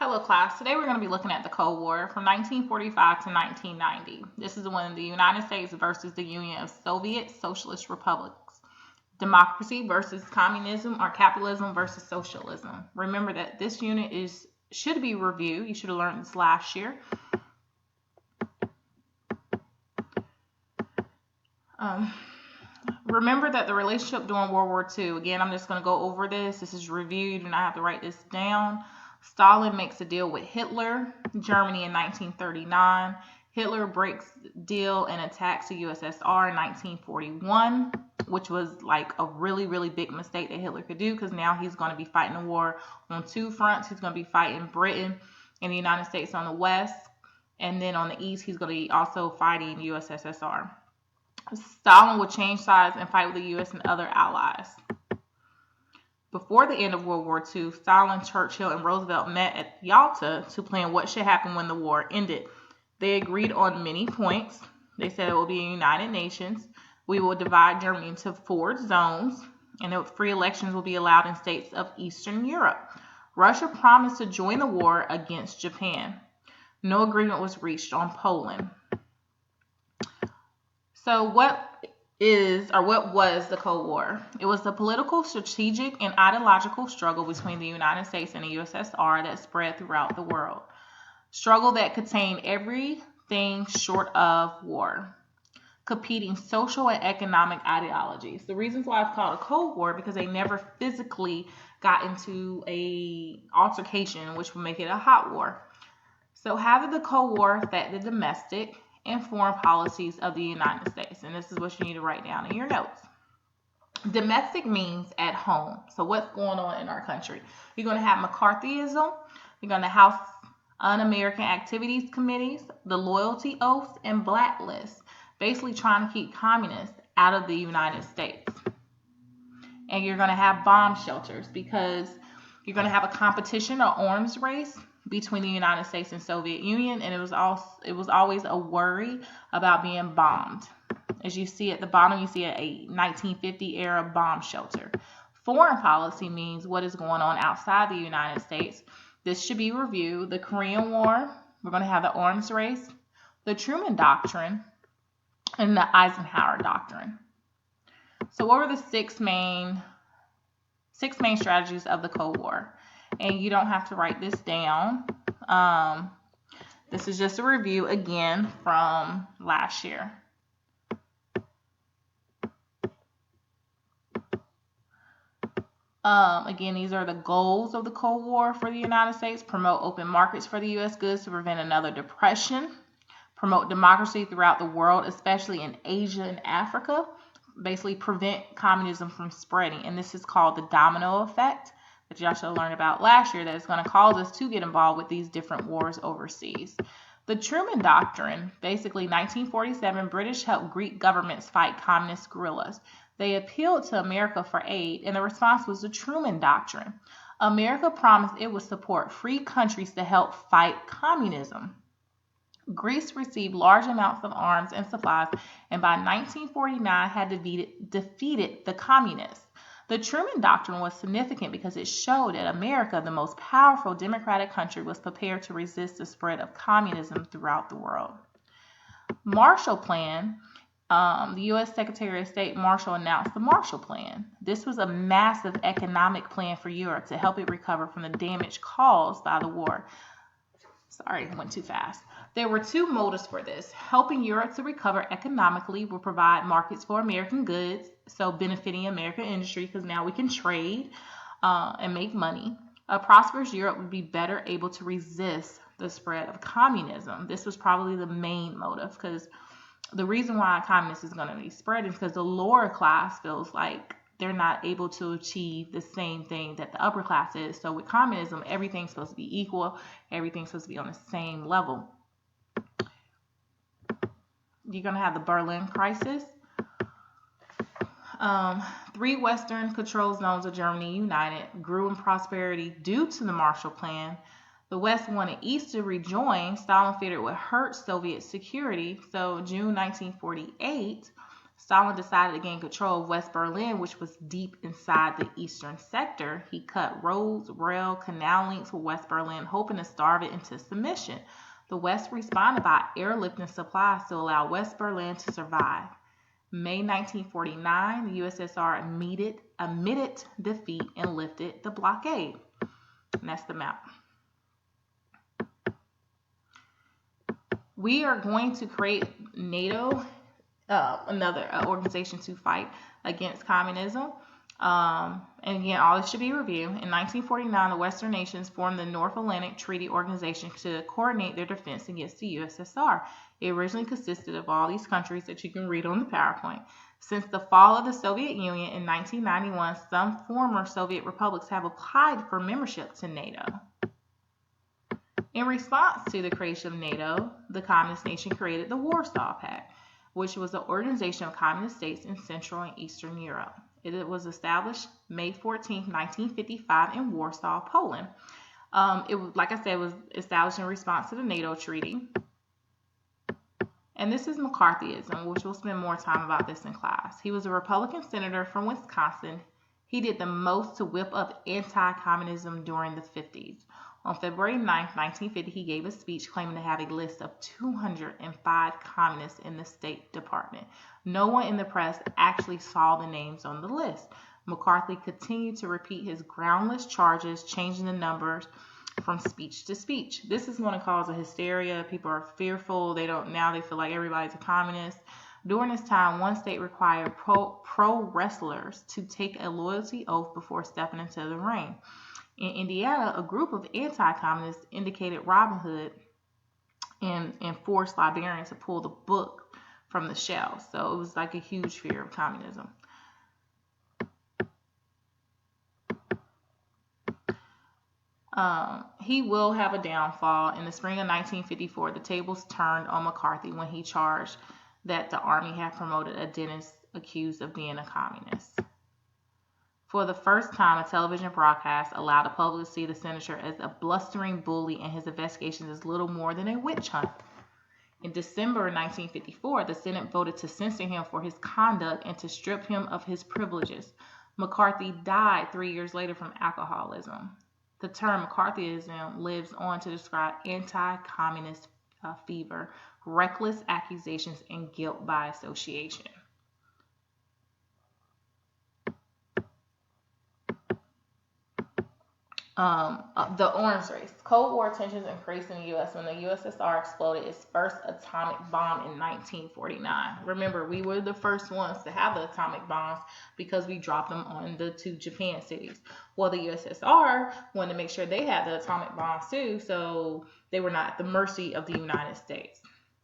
Hello class, today we're going to be looking at the Cold War from 1945 to 1990. This is when the United States versus the Union of Soviet Socialist Republics. Democracy versus communism, or capitalism versus socialism. Remember that this unit should be reviewed. You should have learned this last year. Remember that the relationship during World War II, again, I'm just going to go over this. This is review. You do not have to write this down. Stalin makes a deal with Hitler, Germany in 1939. Hitler breaks deal and attacks the USSR in 1941, which was like a really, really big mistake that Hitler could do, because now he's going to be fighting a war on two fronts. He's going to be fighting Britain and the United States on the west, and then on the east, he's going to be also fighting USSR. Stalin would change sides and fight with the U.S. and other allies. Before the end of World War II, Stalin, Churchill, and Roosevelt met at Yalta to plan what should happen when the war ended. They agreed on many points. They said it will be a United Nations. We will divide Germany into 4 zones, and free elections will be allowed in states of Eastern Europe. Russia promised to join the war against Japan. No agreement was reached on Poland. So what was the Cold War? It was the political, strategic, and ideological struggle between the United States and the USSR that spread throughout the world. Struggle that contained everything short of war. Competing social and economic ideologies. The reasons why it's called a Cold War, because they never physically got into a altercation, which would make it a hot war. So how did the Cold War affect the domestic and foreign policies of the United States? And this is what you need to write down in your notes. Domestic means at home. So what's going on in our country? You're going to have McCarthyism. You're going to have Un-American Activities Committees, the loyalty oaths, and blacklists, basically trying to keep communists out of the United States. And you're going to have bomb shelters, because you're going to have a competition or arms race between the United States and Soviet Union, and it was always a worry about being bombed. As you see at the bottom, you see a 1950 era bomb shelter. Foreign policy means what is going on outside the United States. This should be reviewed. The Korean War, we're going to have the arms race, the Truman Doctrine, and the Eisenhower Doctrine. So what were the six main strategies of the Cold War? And you don't have to write this down. This is just a review again from last year. Again, these are the goals of the Cold War for the United States. Promote open markets for the U.S. goods to prevent another depression. Promote democracy throughout the world, especially in Asia and Africa. Basically prevent communism from spreading. And this is called the domino effect, that y'all should have learned about last year, that is going to cause us to get involved with these different wars overseas. The Truman Doctrine, basically 1947, British helped Greek governments fight communist guerrillas. They appealed to America for aid, and the response was the Truman Doctrine. America promised it would support free countries to help fight communism. Greece received large amounts of arms and supplies, and by 1949 had defeated the communists. The Truman Doctrine was significant because it showed that America, the most powerful democratic country, was prepared to resist the spread of communism throughout the world. Marshall Plan, the U.S. Secretary of State Marshall announced the Marshall Plan. This was a massive economic plan for Europe to help it recover from the damage caused by the war. Sorry, I went too fast. There were 2 motives for this. Helping Europe to recover economically will provide markets for American goods, so benefiting American industry, because now we can trade and make money. A prosperous Europe would be better able to resist the spread of communism. This was probably the main motive, because the reason why communism is going to be spread is because the lower class feels like they're not able to achieve the same thing that the upper class is. So with communism, everything's supposed to be equal. Everything's supposed to be on the same level. You're going to have the Berlin crisis. 3 Western control zones of Germany united, grew in prosperity due to the Marshall Plan. The West wanted East to rejoin. Stalin feared it would hurt Soviet security. So June 1948, Stalin decided to gain control of West Berlin, which was deep inside the eastern sector. He cut roads, rail, canal links with West Berlin, hoping to starve it into submission. The West responded by airlifting supplies to allow West Berlin to survive. May 1949, the USSR admitted defeat and lifted the blockade. And that's the map. We are going to create NATO, another organization to fight against communism. And again, all this should be reviewed. In 1949, the Western nations formed the North Atlantic Treaty Organization to coordinate their defense against the USSR. It originally consisted of all these countries that you can read on the PowerPoint. Since the fall of the Soviet Union in 1991, some former Soviet republics have applied for membership to NATO. In response to the creation of NATO, the communist nation created the Warsaw Pact, which was an organization of communist states in Central and Eastern Europe. It was established May 14, 1955 in Warsaw, Poland. Like I said, was established in response to the NATO treaty. And this is McCarthyism, which we'll spend more time about this in class. He was a Republican senator from Wisconsin. He did the most to whip up anti-communism during the 50s. On February 9, 1950, he gave a speech claiming to have a list of 205 communists in the State Department. No one in the press actually saw the names on the list. McCarthy continued to repeat his groundless charges, changing the numbers from speech to speech. This is going to cause a hysteria. People are fearful. They feel like everybody's a communist. During this time, one state required pro wrestlers to take a loyalty oath before stepping into the ring. In Indiana, a group of anti-communists indicated Robin Hood and forced librarians to pull the book from the shelves. So it was like a huge fear of communism. He will have a downfall. In the spring of 1954, the tables turned on McCarthy when he charged that the Army had promoted a dentist accused of being a communist. For the first time, a television broadcast allowed the public to see the senator as a blustering bully and his investigations as little more than a witch hunt. In December 1954, the Senate voted to censor him for his conduct and to strip him of his privileges. McCarthy died 3 years later from alcoholism. The term McCarthyism lives on to describe anti-communist fever, reckless accusations, and guilt by association. The Orange Race. Cold War tensions increased in the U.S. when the USSR exploded its first atomic bomb in 1949. Remember, we were the first ones to have the atomic bombs because we dropped them on the two Japan cities. Well, the USSR wanted to make sure they had the atomic bombs too, so they were not at the mercy of the United States.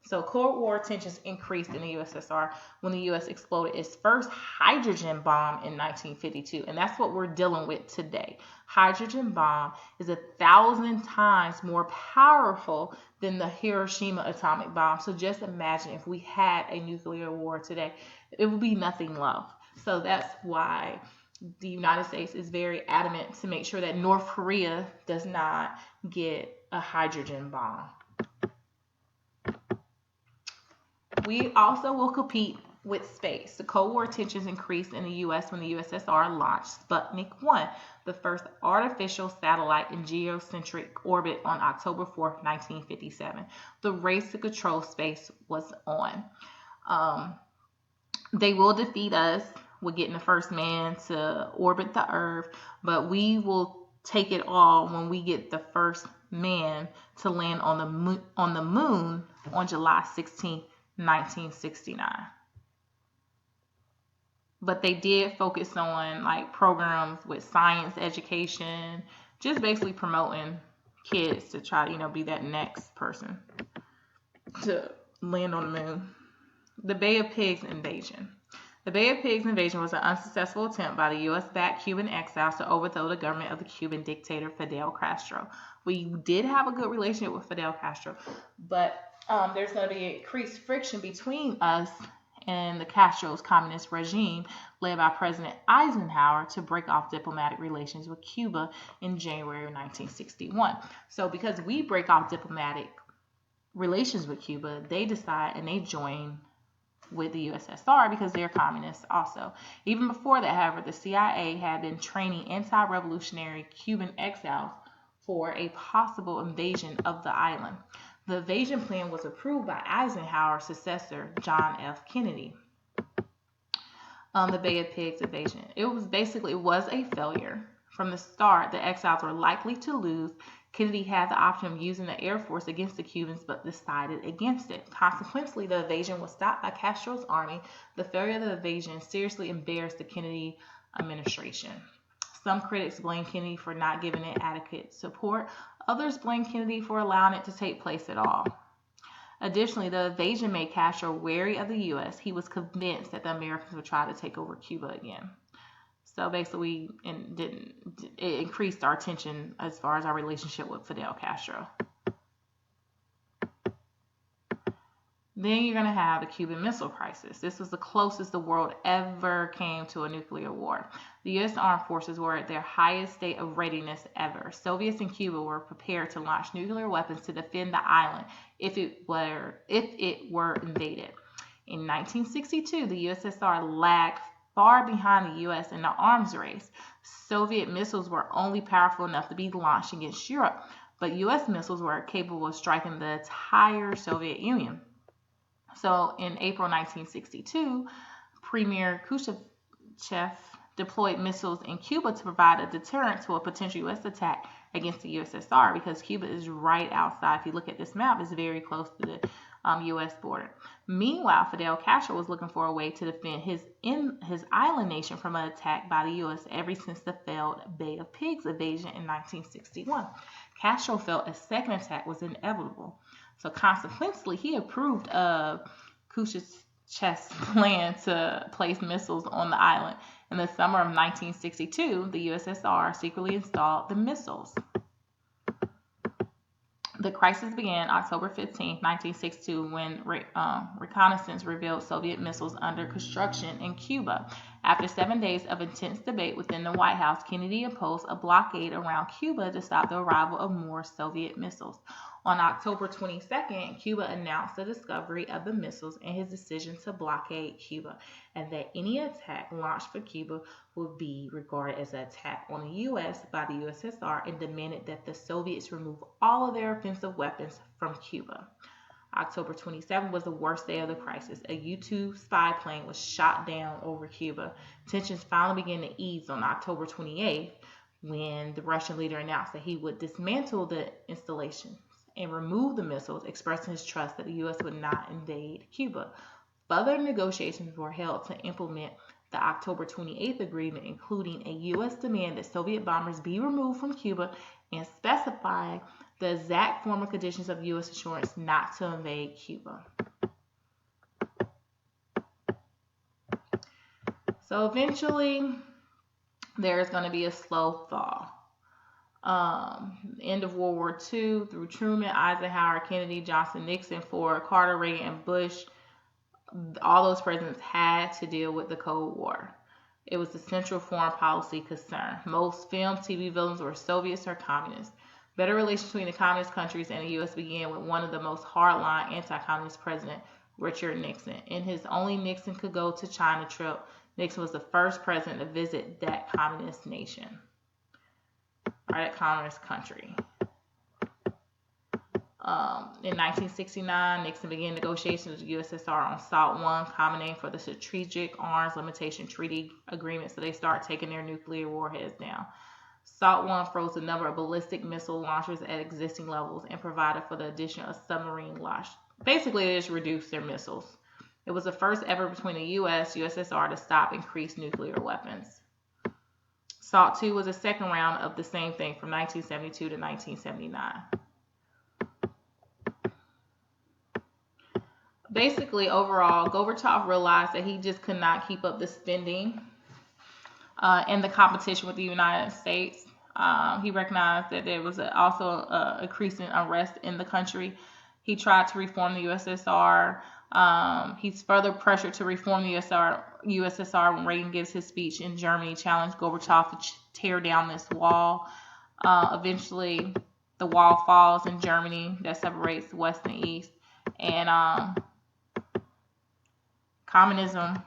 So Cold War tensions increased in the USSR when the U.S. exploded its first hydrogen bomb in 1952. And that's what we're dealing with today. Hydrogen bomb is 1,000 times more powerful than the Hiroshima atomic bomb. So just imagine if we had a nuclear war today, it would be nothing left. So that's why the United States is very adamant to make sure that North Korea does not get a hydrogen bomb. We also will compete with space. The Cold War tensions increased in the U.S. when the USSR launched Sputnik 1, the first artificial satellite in geocentric orbit on October 4, 1957. The race to control space was on. They will defeat us with getting the first man to orbit the Earth, but we will take it all when we get the first man to land on the moon on July 16, 1969. But they did focus on like programs with science education, just basically promoting kids to try to, be that next person to land on the moon. The Bay of Pigs invasion. The Bay of Pigs invasion was an unsuccessful attempt by the U.S.-backed Cuban exiles to overthrow the government of the Cuban dictator Fidel Castro. We did have a good relationship with Fidel Castro, but there's going to be increased friction between us and the Castro's communist regime led by President Eisenhower to break off diplomatic relations with Cuba in January of 1961. So because we break off diplomatic relations with Cuba, they decide and they join with the USSR because they're communists also. Even before that, however, the CIA had been training anti-revolutionary Cuban exiles for a possible invasion of the island. The invasion plan was approved by Eisenhower's successor, John F. Kennedy. The Bay of Pigs invasion. It was a failure. From the start, the exiles were likely to lose. Kennedy had the option of using the Air Force against the Cubans, but decided against it. Consequently, the invasion was stopped by Castro's army. The failure of the invasion seriously embarrassed the Kennedy administration. Some critics blame Kennedy for not giving it adequate support. Others blame Kennedy for allowing it to take place at all. Additionally, the invasion made Castro wary of the U.S. He was convinced that the Americans would try to take over Cuba again. So basically, it increased our tension as far as our relationship with Fidel Castro. Then you're going to have the Cuban Missile Crisis. This was the closest the world ever came to a nuclear war. The U.S. armed forces were at their highest state of readiness ever. Soviets and Cuba were prepared to launch nuclear weapons to defend the island if it were invaded. In 1962, the USSR lagged far behind the U.S. in the arms race. Soviet missiles were only powerful enough to be launched against Europe, but U.S. missiles were capable of striking the entire Soviet Union. So in April 1962, Premier Khrushchev deployed missiles in Cuba to provide a deterrent to a potential U.S. attack against the USSR, because Cuba is right outside. If you look at this map, it's very close to the U.S. border. Meanwhile, Fidel Castro was looking for a way to defend his island nation from an attack by the U.S. ever since the failed Bay of Pigs invasion in 1961. Castro felt a second attack was inevitable. So consequently, he approved of Khrushchev's plan to place missiles on the island. In the summer of 1962, the USSR secretly installed the missiles. The crisis began October 15, 1962, when reconnaissance revealed Soviet missiles under construction in Cuba. After 7 days of intense debate within the White House, Kennedy imposed a blockade around Cuba to stop the arrival of more Soviet missiles. On October 22nd, Cuba announced the discovery of the missiles and his decision to blockade Cuba, and that any attack launched for Cuba would be regarded as an attack on the U.S. by the USSR, and demanded that the Soviets remove all of their offensive weapons from Cuba. October 27 was the worst day of the crisis. A U-2 spy plane was shot down over Cuba. Tensions finally began to ease on October 28th, when the Russian leader announced that he would dismantle the installations and remove the missiles, expressing his trust that the U.S. would not invade Cuba. Further negotiations were held to implement the October 28th agreement, including a U.S. demand that Soviet bombers be removed from Cuba and specify the exact formal conditions of U.S. assurance not to invade Cuba. So eventually, there's going to be a slow thaw. End of World War II, through Truman, Eisenhower, Kennedy, Johnson, Nixon, Ford, Carter, Reagan, and Bush, all those presidents had to deal with the Cold War. It was the central foreign policy concern. Most film, TV villains were Soviets or communists. Better relations between the communist countries and the U.S. began with one of the most hardline anti-communist president, Richard Nixon. In his only Nixon could go to China trip, Nixon was the first president to visit that communist nation, or that communist country. In 1969, Nixon began negotiations with the USSR on SALT I, common name for the Strategic Arms Limitation Treaty Agreement, so they start taking their nuclear warheads down. SALT I froze the number of ballistic missile launchers at existing levels and provided for the addition of submarine launch. Basically, they just reduced their missiles. It was the first ever between the U.S. USSR to stop increased nuclear weapons. SALT II was a second round of the same thing from 1972 to 1979. Basically, overall, Gorbachev realized that he just could not keep up the spending and the competition with the United States. He recognized that there was also a increasing unrest in the country. He tried to reform the USSR. He's further pressured to reform the USSR when Reagan gives his speech in Germany, challenged Gorbachev to tear down this wall. Eventually, the wall falls in Germany that separates West and East. And communism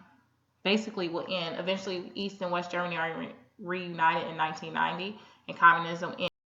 basically will end. Eventually, East and West Germany are reunited in 1990, and communism ends.